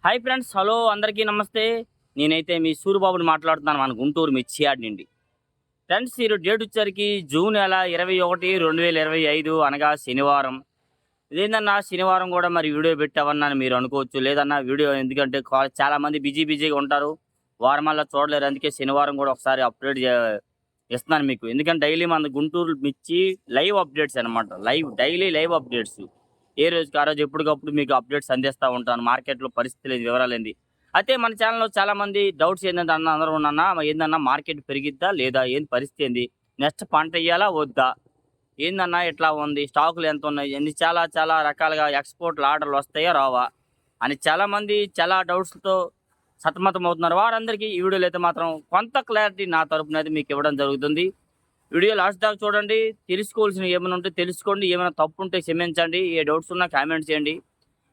Hi friends, hello అందరికీ నమస్తే. నేనైతే మీ సూరిబాబుని మాట్లాడుతున్నాను, మన గుంటూరు మిర్చి యార్డ్ నుండి. ఫ్రెండ్స్, ఈరోజు డేట్ వచ్చేసరికి జూన్ నెల 21, 2025 అనగా శనివారం. ఇదేందన్నా శనివారం కూడా మరి వీడియో పెట్టావన్నా అని మీరు అనుకోవచ్చు. లేదన్నా వీడియో ఎందుకంటే చాలామంది బిజీగా ఉంటారు. వారమల్లా చూడలేరు. అందుకే శనివారం కూడా ఒకసారి అప్డేట్ ఇస్తున్నాను మీకు. ఎందుకంటే డైలీ మన గుంటూరు మిర్చి లైవ్ అప్డేట్స్ అనమాట. Daily live updates. ఏ రోజుకి ఆ రోజు ఎప్పటికప్పుడు మీకు అప్డేట్స్ అందిస్తూ ఉంటాను. మార్కెట్‌లో పరిస్థితులు వివరాలేంది. అయితే మన ఛానెల్‌లో చాలామంది డౌట్స్ ఏందంటే అందరూ ఏందన్నా మార్కెట్ పెరిగిద్దా? లేదా? ఏంది పరిస్థితి ఏంది? నెక్స్ట్ పంటెయ్యాలా? వద్దా? ఏందన్నా ఇట్లా ఉంది? స్టాకులు ఎంతున్నయి? అని చాలా చాలా రకాలుగా ఎక్స్‌పోర్ట్‌ల ఆర్డర్‌లు వస్తాయా? రావా? అని చాలామంది చాలా డౌట్స్‌తో సతమతమవుతున్నారు. వారందరికీ ఈ వీడియోలో అయితే మాత్రం కొంత క్లారిటీ నా తరపునైతే మీకు ఇవ్వడం జరుగుతుంది. వీడియో లాస్ట్ దాకా చూడండి. తెలుసుకోవాల్సినవి ఏమైనా ఉంటే తెలుసుకోండి. ఏమైనా తప్పుంటే క్షమించండి. ఏ డౌట్స్ ఉన్నా కామెంట్ చేయండి.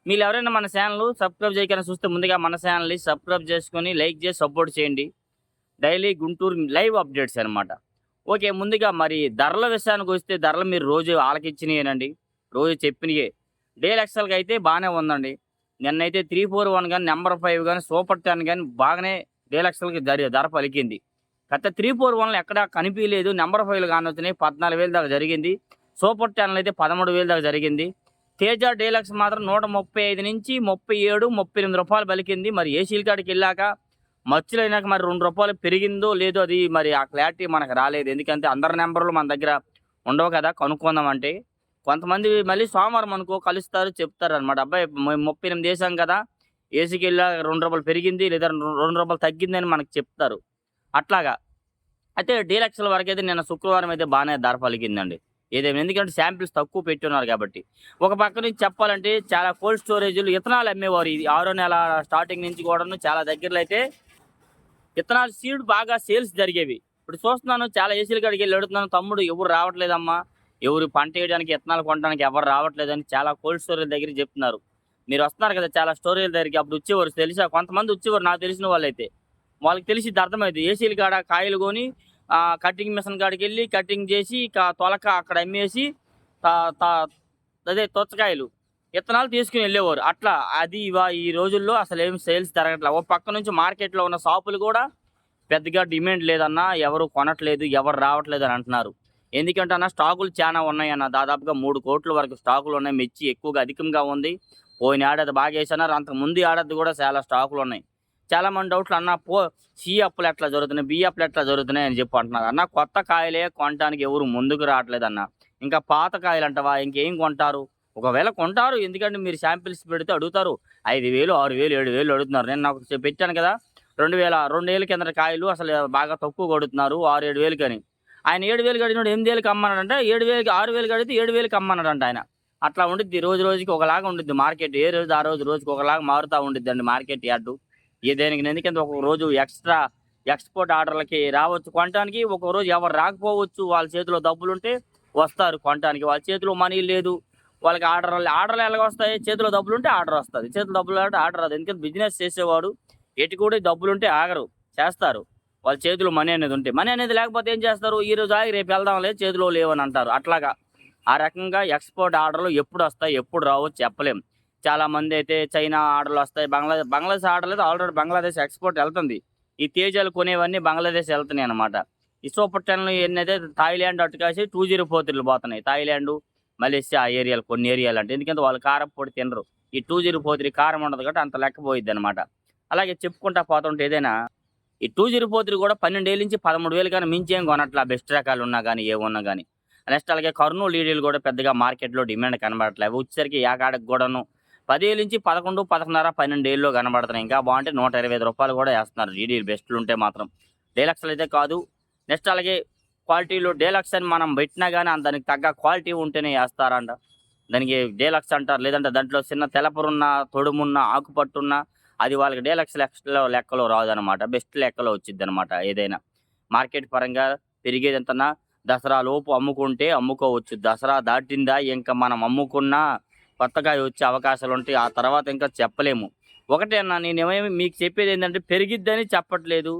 మీరు ఎవరైనా మన ఛానల్ సబ్స్క్రైబ్ చేయకుండా చూస్తే ముందుగా మన ఛానల్‌ని సబ్స్క్రైబ్ చేసుకొని, లైక్ చేసి సపోర్ట్ చేయండి. డైలీ గుంటూరు లైవ్ అప్డేట్స్ అనమాట. ఓకే. ముందుగా మరి ధరల విషయానికొస్తే ధరలు మీరు రోజు ఆలకిచ్చినయేనండి. రోజు చెప్పినయే. డేల్ ఎక్సెల్‌కి అయితే బానే ఉందండి. నిన్నైతే 341 గాని, నంబర్ 5 గాని, సూపర్ 10 గాని బాగానే డేల్ ఎక్సెల్‌కి ధర పలికింది. గత 341లో ఎక్కడా కనిపియలేదు. నంబర్ 5లు కానొచ్చినాయి. 14,000 దాకా జరిగింది. సూపర్ 10లో అయితే 13,000 దాకా జరిగింది. తేజ డీలక్స్ మాత్రం 135 నుంచి 37, 38 రూపాయలు పలికింది. మరి ఏసీల కాడికెళ్ళాక మచ్చులైనాక మరి రూ. 2 పెరిగిందో లేదో అది మరి ఆ క్లారిటీ మనకు రాలేదు. ఎందుకంటే అందరి నంబర్‌లు మన దగ్గర ఉండవు కదా! కనుక్కుందామంటే. కొంతమంది మళ్ళీ సోమవారం అనుకో కలుస్తారు, చెప్తారనమాట. అబ్బాయి 38 ఏసాం కదా! ఏసీకెళ్ళాక రూ. 2 పెరిగింది లేదా రూ. 2 తగ్గిందని మనకు చెప్తారు. అట్లాగా. అయితే డీలక్స్‌ల వరకైతే నిన్న శుక్రవారం అయితే బానే ధర పలికిందండి. ఏదేమైనా ఎందుకంటే శాంపిల్స్ తక్కువ పెట్టున్నారు కాబట్టి. ఒక పక్క నుంచి చెప్పాలంటే చాలా కోల్డ్ స్టోరేజ్‌లు ఇథనాల్ అమ్మేవారు. ఇది ఆరో నెల స్టార్టింగ్ నుంచి కూడాను చాలా దగ్గరలో అయితే ఇత్తనాలు సీడ్ బాగా సేల్స్ జరిగేవి. ఇప్పుడు చూస్తున్నాను చాలా ఏసీల కాడికెళ్ళి అడుగుతున్నాను, "తమ్ముడు ఎవరు రావట్లేదమ్మా. ఎవరు పంటేయడానికి ఇత్తనాలు కొనడానికి ఎవరు రావట్లేదని" చాలా కోల్డ్ స్టోరేజ్ దగ్గర చెప్తున్నారు. మీరు వస్తున్నారు కదా చాలా స్టోరేజ్‌ల దగ్గరికి అప్పుడు వచ్చేవారు తెలుసా? కొంతమంది వచ్చేవారు నాకు తెలిసిన వాళ్ళైతే. వాళ్ళకి తెలిసిద్ది అర్థమైద్ది. ఏసీల కాడ కాయలు కొని కటింగ్ మిషన్ కాడికెళ్ళి కటింగ్ చేసి తొలక అక్కడ అమ్మేసి తా తా అదే తొచ్చకాయలు, ఇత్తనాలు తీసుకొని వెళ్ళేవారు. అట్లా అది ఈ రోజుల్లో అసలేం సేల్స్ జరగట్ల. ఓ పక్క నుంచి మార్కెట్‌లో ఉన్న షాపులు కూడా పెద్దగా డిమాండ్ లేదన్నా, ఎవరు కొనట్లేదు, ఎవరు రావట్లేదు అని అంటున్నారు. ఎందుకంటే అన్న స్టాకులు చానా ఉన్నాయన్న. దాదాపుగా 3,00,00,000 వరకు స్టాకులున్నాయి. మిర్చి ఎక్కువగా అధికంగా ఉంది. పోయిన ఏడాది బాగేసన్నారు. అంతకు ముందు ఏడాది కూడా చాలా స్టాకులున్నాయి. చాలామంది డౌట్లు అన్న సి అప్పులు ఎట్లా జరుగుతున్నాయి, బి అప్పులు ఎట్లా జరుగుతున్నాయి అని చెప్పి అంటున్నారు. అన్న కొత్త కాయలే కొనటానికి ఎవరు ముందుకు రావట్లేదన్న. ఇంకా పాత కాయలంటావా ఇంకేం కొంటారు? ఒకవేళ కొంటారు. ఎందుకంటే మీరు శాంపిల్స్ పెడితే అడుగుతారు. 5,000, 6,000, 7,000 అడుగుతున్నారు. నేను నాకు పెట్టాను కదా! 2 ఏళ్ల కిందట కాయలు అసలు బాగా తక్కువగా అడుగుతున్నారు 6, 7,000కని. ఆయన 7,000 అడిగినోడు 8,000కి అమ్మన్నాడంట. 7,000కి 6,000కి అడిగితే 7,000కి అమ్మన్నాడంట ఆయన. అట్లా ఉండిద్ది. రోజు రోజుకి ఒకలాగా ఉండిద్ది మార్కెట్. ఏ రోజు ఆ రోజు రోజుకి ఒకలాగా మారుతా ఉండిద్దండి మార్కెట్ యార్డు. దేనికి ఎందుకంటే ఒక్కొక్క రోజు ఎక్స్‌పోర్ట్ ఆర్డర్‌లకి రావచ్చు కొనటానికి. ఒక్కొక్క రోజు ఎవరు రాకపోవచ్చు. వాళ్ళ చేతిలో డబ్బులుంటే వస్తారు కొనటానికి. వాళ్ళ చేతిలో మనీ లేదు. వాళ్ళకి ఆర్డర్‌లు ఎలాగొస్తాయి? చేతిలో డబ్బులుంటే ఆర్డర్ వస్తది. చేతిలో డబ్బులు లేకపోతే ఆర్డర్ రాదు. ఎందుకంటే బిజినెస్ చేసేవాడు ఎటు కూడా డబ్బులుంటే ఆగరు. చేస్తారు. వాళ్ళ చేతిలో మనీ అనేది ఉంటే. మనీ అనేది లేకపోతే ఏం చేస్తారు? ఈరోజు ఆగి రేపు వెళ్దాంలే చేతిలో లేవని అంటారు. అట్లాగా. ఆ రకంగా ఎక్స్‌పోర్ట్ ఆర్డర్‌లు ఎప్పుడొస్తాయి? ఎప్పుడు రావో చెప్పలేం. చాలామందైతే చైనా ఆర్డర్‌లొస్తాయి. బంగ్లాదేశ్ ఆర్డర్ లేదు. ఆల్రెడీ బంగ్లాదేశ్ ఎక్స్‌పోర్ట్ ఎళ్తుంది. ఈ తేజాలు కొనేవన్నీ బంగ్లాదేశ్ ఎళ్తున్నాయన్నమాట. ఈ సూపర్ 10లు ఎన్నైతే థాయిలాండ్ అటుకాసి 2043లు పోతున్నాయి. థాయిలాండు, మలేషియా ఆ ఏరియాలు కొన్ని ఏరియాలంటే. ఎందుకంటే వాళ్ళు కారపు పొడి తినరు. ఈ 2043 కారం ఉండదు కాబట్టి అంత లెక్క పోయిద్దనమాట. అలాగే చెప్పుకుంటా పోతుంటే ఏదైనా ఈ 2043 కూడా 12,000 నుంచి 13,000 కన్నా మించి ఏం కొనట్లా బెస్ట్ రకాలున్నా గానీ, ఏవున్నా గానీ. నెక్స్ట్ అలాగే కర్నూలు ఈడీలు కూడా పెద్దగా మార్కెట్‌లో డిమాండ్ కనబడట్లే. అవి వచ్చేసరికి ఏకాడకి కూడాను 10,000 నుంచి 11, 11.5, 12,000లో కనబడుతున్నాయి. ఇంకా బాగుంటే రూ. 125 కూడా ఏస్తున్నారు ఈడీలు బెస్ట్‌లుంటే మాత్రం. డీలక్స్‌లయితే కాదు. నెక్స్ట్ అలాగే క్వాలిటీలో డీలక్స్ అని మనం పెట్టినా గానీ దానికి తగ్గ క్వాలిటీ ఉంటేనే ఏస్తారంట. దానికి డీలక్స్ అంటారు. లేదంటే దాంట్లో చిన్న తెలపరున్న, తొడుమున్న, ఆకుపట్టున్న అది వాళ్ళకి డీలక్స్ లెక్కలో రాదనమాట. బెస్ట్ లెక్కలో వచ్చిద్దనమాట ఏదైనా. మార్కెట్ పరంగా పెరిగేదెంతన్నా దసరా లోపు అమ్ముకుంటే అమ్ముకోవచ్చు. దసరా దాటిందా ఇంక మనం అమ్ముకున్నా కొత్తగా వచ్చే అవకాశాలుంటాయి. ఆ తర్వాత ఇంకా చెప్పలేము. ఒకటే అన్నా నేనేమి మీకు చెప్పేదేంటంటే పెరిగిద్దని చెప్పట్లేదు.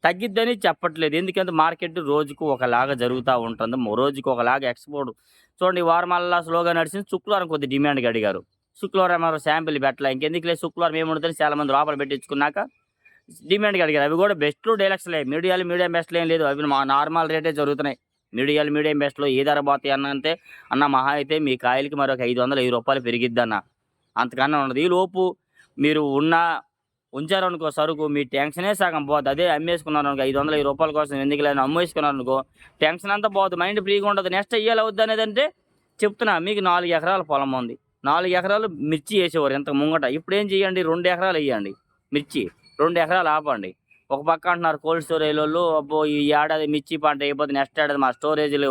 తగ్గిద్దని చెప్పట్లేదు. ఎందుకంటే మార్కెట్ రోజుకు ఒకలాగా జరుగుతా ఉంటుంది. రోజుకి ఒకలాగా ఎక్స్‌పోర్ట్ చూడండి ఈ వారమల్లా స్లోగా నడిచింది. శుక్రవారం కొద్దిగా డిమాండ్‌గా అడిగారు. శుక్రవారం ఎవరు శాంపిల్ పెట్టలే. ఇంకెందుకులే శుక్రవారం ఏముండదని చాలామంది లోపల పెట్టించుకున్నాక డిమాండ్‌కి అడిగారు. అవి కూడా బెస్ట్‌లు, డీలక్స్‌లే. మీడియం బెస్ట్‌లు ఏం లేదు. అవి మా నార్మల్ రేటే జరుగుతున్నాయి. మీడియం బెస్ట్‌లు ఏ ధర పోతాయి అన్న అంటే, అన్న మహా అయితే మీ కాయలకి మరొక రూ. 500, పెరిగిద్దన్న. అంతకన్నా ఉండదు. ఈలోపు మీరు ఉంచారనుకో సరుకు మీ టెన్షనే సగం పోద్ది. అదే అమ్మేసుకున్నారనుకో రూ. 500 కోసం ఎందుకులే అని అమ్మేసుకున్నారనుకో టెన్షన్ అంతా పోద్ది. మైండ్ ఫ్రీగా ఉండదు. నెక్స్ట్ ఇయ్యాల వద్దనేదంటే చెప్తున్నా మీకు 4 ఎకరాల పొలం ఉంది. 4 ఎకరాలు మిర్చి ఏసేవారు ఇంతకు ముంగట. ఇప్పుడేం చేయండి 2 ఎకరాలు ఎయ్యండి మిర్చి. 2 ఎకరాలు ఆపండి. ఒక పక్క అంటున్నారు కోల్డ్ స్టోరేజోళ్ళు అబ్బో! ఈ ఏడాది మిర్చి పంట అయిపోతే నెక్స్ట్ ఏడాది మా స్టోరేజ్‌లు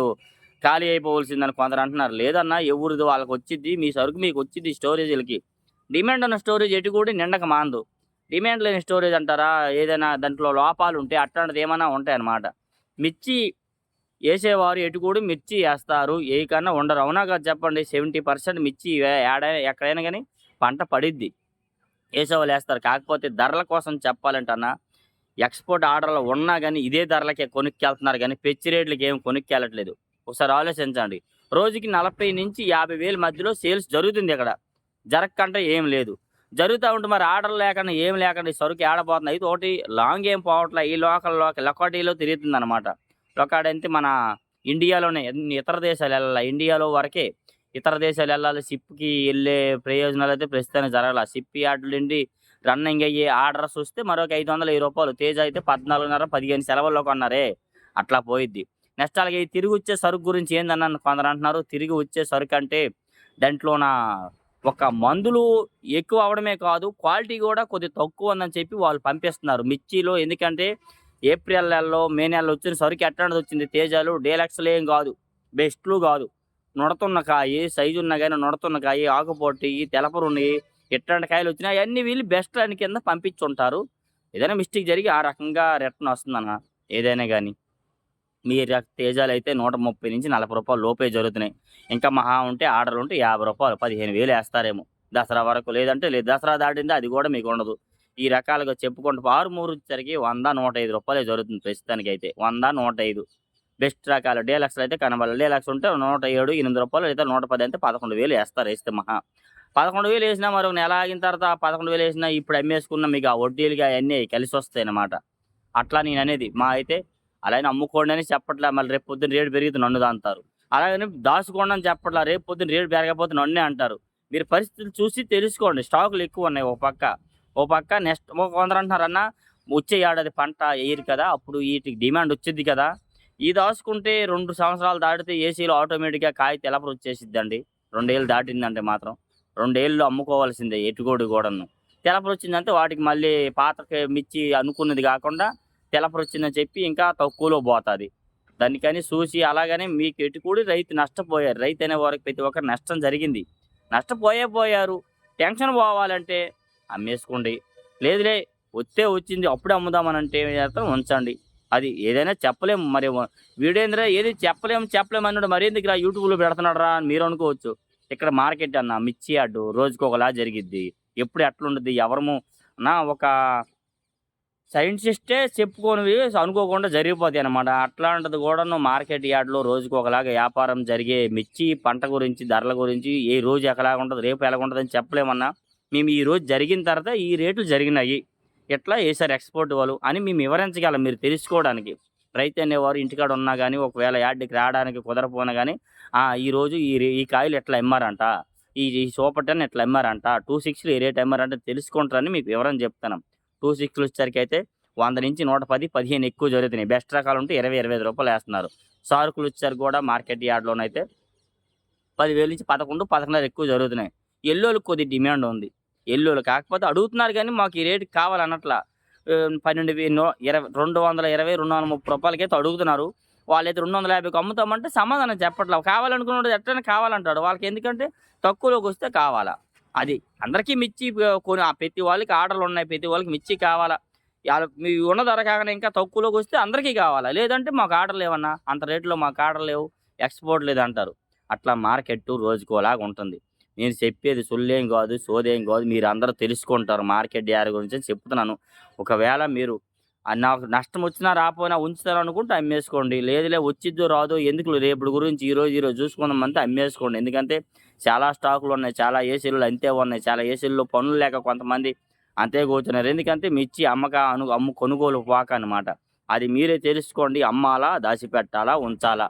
ఖాళీ అయిపోవలసిందని కొందరు అంటున్నారు. లేదన్నా ఎవరిది వాళ్ళకొచ్చిద్ది. మీ సరుకు మీకొచ్చిద్ది స్టోరేజీలకి. డిమాండ్ ఉన్న స్టోరేజ్ ఎటు కూడా నిండక మానదు. డిమాండ్ లేని స్టోరేజ్ అంటారా? ఏదైనా దాంట్లో లోపాలుంటే అట్లాంటిది ఏమన్నా ఉంటాయన్నమాట. మిర్చి ఏసేవారు ఎటు కూడా మిర్చి ఏస్తారు. ఏయకన్నా ఉండరు. అవునా కాదా చెప్పండి? 70% మిర్చి ఎక్కడైనా గాని పంట పడిద్ది. ఏసేవాళ్ళు ఏస్తారు. కాకపోతే ధరల కోసం చెప్పాలంటే అన్న, ఎక్స్‌పోర్ట్ ఆర్డర్‌లు ఉన్నా గాని ఇదే ధరలకే కొనుక్కెళ్తున్నారు గానీ, పెచ్చి రేట్లకేమి కొనుక్కెళ్ళట్లేదు. ఒకసారి ఆలోచించండి. రోజుకి 40,000-50,000 మధ్యలో సేల్స్ జరుగుతుందిక్కడ. జరక్కంటే ఏం లేదు. జరుగుతా ఉంటే మరి ఆర్డర్‌లు లేకుండా, ఏం లేకుండా ఈ సరుకు ఏడ పోతుంది. అయితే ఒకటి లాంగ్ ఏం పోవట్లే. ఈ లొకాలిటీలో తిరుగుతుందనమాట. లొకాడంటే మన ఇండియాలోనే ఇతర దేశాలు ఎళ్ళాల. ఇండియాలో వరకే. ఇతర దేశాలు ఎళ్ళాలి. షిప్‌కి ఎళ్ళే ప్రయోజనాలైతే ప్రస్తుతానికి జరగల. షిప్ యార్డుల నుండి రన్నింగ్ అయ్యే ఆర్డర్స్ వస్తే మరొక రూ. 500 తేజ అయితే 14.5, 15 సెలవుల్లో కొన్నారే అట్లా పోయిద్ది. నెక్స్ట్ అలాగే ఈ తిరిగి వచ్చే సరుకు గురించి ఏందన్నా కొందరు అంటున్నారు. తిరిగి వచ్చే సరుకంటే దాంట్లోన ఒక మందులు ఎక్కువ అవ్వడమే కాదు, క్వాలిటీ కూడా కొద్దిగా తక్కువ ఉందని చెప్పి వాళ్ళు పంపిస్తున్నారు. మిర్చిలో ఎందుకంటే ఏప్రిల్ నెలలో, మే నెలలో వచ్చిన సరుకు ఎట్లాంటిదొచ్చింది తేజాలు డీలక్స్‌లేం గాదు. బెస్ట్‌లు గాదు. నుడతున్న కాయి, సైజున్న గాని నుడతున్న కాయి, ఆకుపొట్టియి, తెలపరున్నయి ఎట్లాంటి కాయలొచ్చినాయి అయన్నీ వీళ్ళు బెస్ట్ అని కింద పంపించుంటారు. ఏదైనా మిస్టేక్ జరిగి ఆ రకంగా రిటర్న్ వస్తుందన్న ఏదైనా గాని. మీ తేజాలైతే రూ. 130-40 లోపే జరుగుతున్నాయి. ఇంకా మహా ఉంటే ఆర్డర్‌లుంటే రూ. 50, 15,000 ఏస్తారేమో. దసరా వరకు లేదంటే లేదు. దసరా దాటిందే అది గూడా మీకుండదు. ఈ రకాలుగా చెప్పుకుంటూ ఆరుమూరు వచ్చేసరికి రూ. 100, రూ. 105 జరుగుతుంది ప్రస్తుతానికైతే. 100, 105 బెస్ట్ రకాలు. డీలక్స్‌లయితే కనబడవు. డీలక్స్ ఉంటే రూ. 107, రూ. 8 లేదా రూ. 110 అంటే 11,000 ఏస్తారు ఏస్తే మహా. 11,000 ఏసినా మరో నెల ఆగిన తర్వాత 11,000 ఏసినా ఇప్పుడు అమ్మేసుకున్న మీకు ఆ వడ్డీలుగా అయన్నీ కలిసొస్తాయన్నమాట. అట్లా నేననేది. మా అయితే అలాగని అమ్ముకోండి అని చెప్పట్లా. మళ్ళీ రేపు పొద్దున్న రేటు పెరిగితే నన్ను అంటారు. అలాగని దాసుకోండి అని చెప్పట్లా. రేపు పొద్దున్న రేటు పెరగకపోతే నన్నే అంటారు. మీరు పరిస్థితులు చూసి తెలుసుకోండి. స్టాకులు ఎక్కువున్నాయి ఓ పక్క. ఓ పక్క నెక్స్ట్ కొందరు అంటున్నారు అన్న వచ్చే ఏడాది పంట ఎయ్యరు కదా! అప్పుడు ఈటికి డిమాండ్ వచ్చిద్ది కదా! ఈ దాసుకుంటే 2 సంవత్సరాలు దాటితే ఏసీలో ఆటోమేటిక్‌గా కాయ తెలపరొచ్చేసిద్దండి. 2 ఏళ్ళు దాటిందంటే మాత్రం. 2 ఏళ్ళు అమ్ముకోవాల్సిందే ఎటుగోడు గూడాను. తెలపరొచ్చిందంటే వాటికి మళ్ళీ పాతకి మిర్చి అనుకున్నది గాకుండా తెలపరొచ్చిందని చెప్పి ఇంకా తక్కువలో బోతాది. దానికని చూసి అలాగనే మీకు ఎటుకూడి రైతు నష్టపోయారు. రైతనే వారికి ప్రతి ఒక్కరు నష్టం జరిగింది. పోయారు. టెన్షన్ పోవాలంటే అమ్మేసుకోండి. లేదులే వస్తే వచ్చింది అప్పుడే అమ్ముదామనంటే మాత్రం ఉంచండి. అది ఏదైనా చెప్పలేము. మరి వీడేందిరా ఏది చెప్పలేము అన్నాడు మరెందుకురా యూట్యూబ్‌లో పెడుతున్నాడురా అని మీరనుకోవచ్చు. ఇక్కడ మార్కెట్ అన్న మిర్చి యార్డు రోజుకొకలా జరిగిద్ది. ఎప్పుడు ఎట్లుండిద్ది ఎవరము ఒక సైంటిస్టే చెప్పుకోనివి అనుకోకుండా జరిగిపోతాయన్నమాట. అట్లాంటిది కూడాను మార్కెట్ యార్డ్‌లో రోజుకొకలాగా వ్యాపారం జరిగే మిర్చి పంట గురించి, ధరల గురించి ఏ రోజు ఎలాగుంటది, రేపు ఎలాగుంటదని చెప్పలేమన్నా. మేము ఈ రోజు జరిగిన తర్వాత ఈ రేట్లు జరిగినాయి. ఇట్లా ఏసారు ఎక్స్‌పోర్ట్ వాళ్ళు అని మేము వివరించగలం మీరు తెలుసుకోవడానికి. రైతు అనేవారు ఇంటికాడ ఉన్నా గాని, ఒకవేళ యార్డ్‌కి రావడానికి కుదరపోయినా గాని, ఈరోజు ఈ కాయలు ఇట్లా అమ్మారంట. ఈ సూపర్ 10 ఇట్లా అమ్మారంట. 26లో ఈ రేట్ అమ్మారంట తెలుసుకుంటారని మీకు వివరం చెప్తున్నాం. 26 వచ్చేసరికైతే 100-110, 15 ఎక్కువ జరుగుతున్నాయి. బెస్ట్ రకాలుంటే రూ. 20, 25 ఏస్తున్నారు. సారుకులు వచ్చేసరికి కూడా మార్కెట్ యార్డ్‌లోనైతే 10,000-11, 11.5 ఎక్కువ జరుగుతున్నాయి. ఎల్లోళ్ళకి కొద్దిగా డిమాండ్ ఉంది. ఎల్లోళ్ళు కాకపోతే అడుగుతున్నారు గానీ మాకు ఈ రేట్‌కి కావాలనట్లా. 12,000 220, రూ. 230కైతే అడుగుతున్నారు. వాళ్ళైతే 250కి అమ్ముతామంటే సమాధానం చెప్పట్లా. కావాలనుకున్నోడు ఎట్లైనా కావాలంటాడు. వాళ్ళకెందుకంటే తక్కువలోకొస్తే కావాలా. అది. అందరికీ మిర్చి ప్రతి వాళ్ళకి ఆర్డర్‌లున్నాయి. ప్రతి వాళ్ళకి మిర్చి కావాలా. మీ ఉన్న ధర కాకుండా ఇంకా తక్కువలోకొస్తే అందరికీ కావాలా. లేదంటే మాకు ఆర్డర్ లేవన్నా. అంత రేట్‌లో మాకు ఆర్డర్ లేవు. ఎక్స్‌పోర్ట్ లేదంటారు. అట్లా మార్కెట్టు రోజుకోలాగుంటుంది. నేను చెప్పేది సొల్లేం గాదు, సోదేం గాదు. మీరందరూ తెలుసుకుంటారు మార్కెట్ యార్డ్ గురించి అని చెప్తున్నాను. ఒకవేళ మీరు నాకు నష్టమొచ్చినా రాపోయినా ఉంచుతారనుకుంటే అమ్మేసుకోండి. లేదులే వచ్చిద్దో రాదో ఎందుకులే రేపటి గురించి ఈరోజు చూసుకుందామంటే అమ్మేసుకోండి. ఎందుకంటే చాలా స్టాకులు ఉన్నాయి, చాలా ఏసీలు అంతే ఉన్నాయి, చాలా ఏసీల్లో పనులు లేక కొంతమంది అంతే కూర్చున్నారు. ఎందుకంటే మిర్చి కొనుగోలు పోక అనమాట. అది మీరే తెలుసుకోండి. అమ్మాలా, దాచిపెట్టాలా, ఉంచాలా,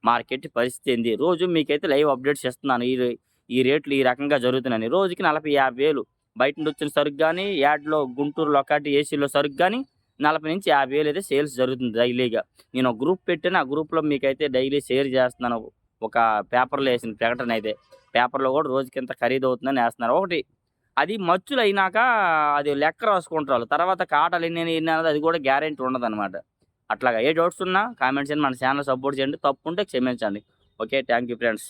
మార్కెట్ పరిస్థితి ఏంది? రోజు మీకైతే లైవ్ అప్డేట్స్ ఇస్తున్నాను. ఈ రేట్లు ఈ రకంగా జరుగుతున్నాయని. రోజుకి 40, 50,000 బయట నుండి వచ్చిన సరుకు గానీ, యాడ్‌లో గుంటూరు లొకాలిటీ ఏసీలో సరుకు గానీ 40,000-50,000 అయితే సేల్స్ జరుగుతుంది డైలీగా. నేను ఒక గ్రూప్ పెట్టాను. ఆ గ్రూప్‌లో మీకైతే డైలీ షేర్ చేస్తున్నాను. ఒక పేపర్‌లో ఏసిన ప్రకటన అయితే. పేపర్‌లో కూడా రోజుకింత ఖరీదవుతుందని ఏస్తున్నారు. ఒకటి అది మచ్చులయినాక అది లెక్క రాసుకుంటారు. తర్వాత కాటాలెన్ని అన్నది అది కూడా గ్యారంటీ ఉండదనమాట. అట్లాగా ఏ డౌట్స్ ఉన్నా కామెంట్స్ చేయండి. మన ఛానల్ సపోర్ట్ చేయండి. తప్పుంటే క్షమించండి. ఓకే. Thank you friends.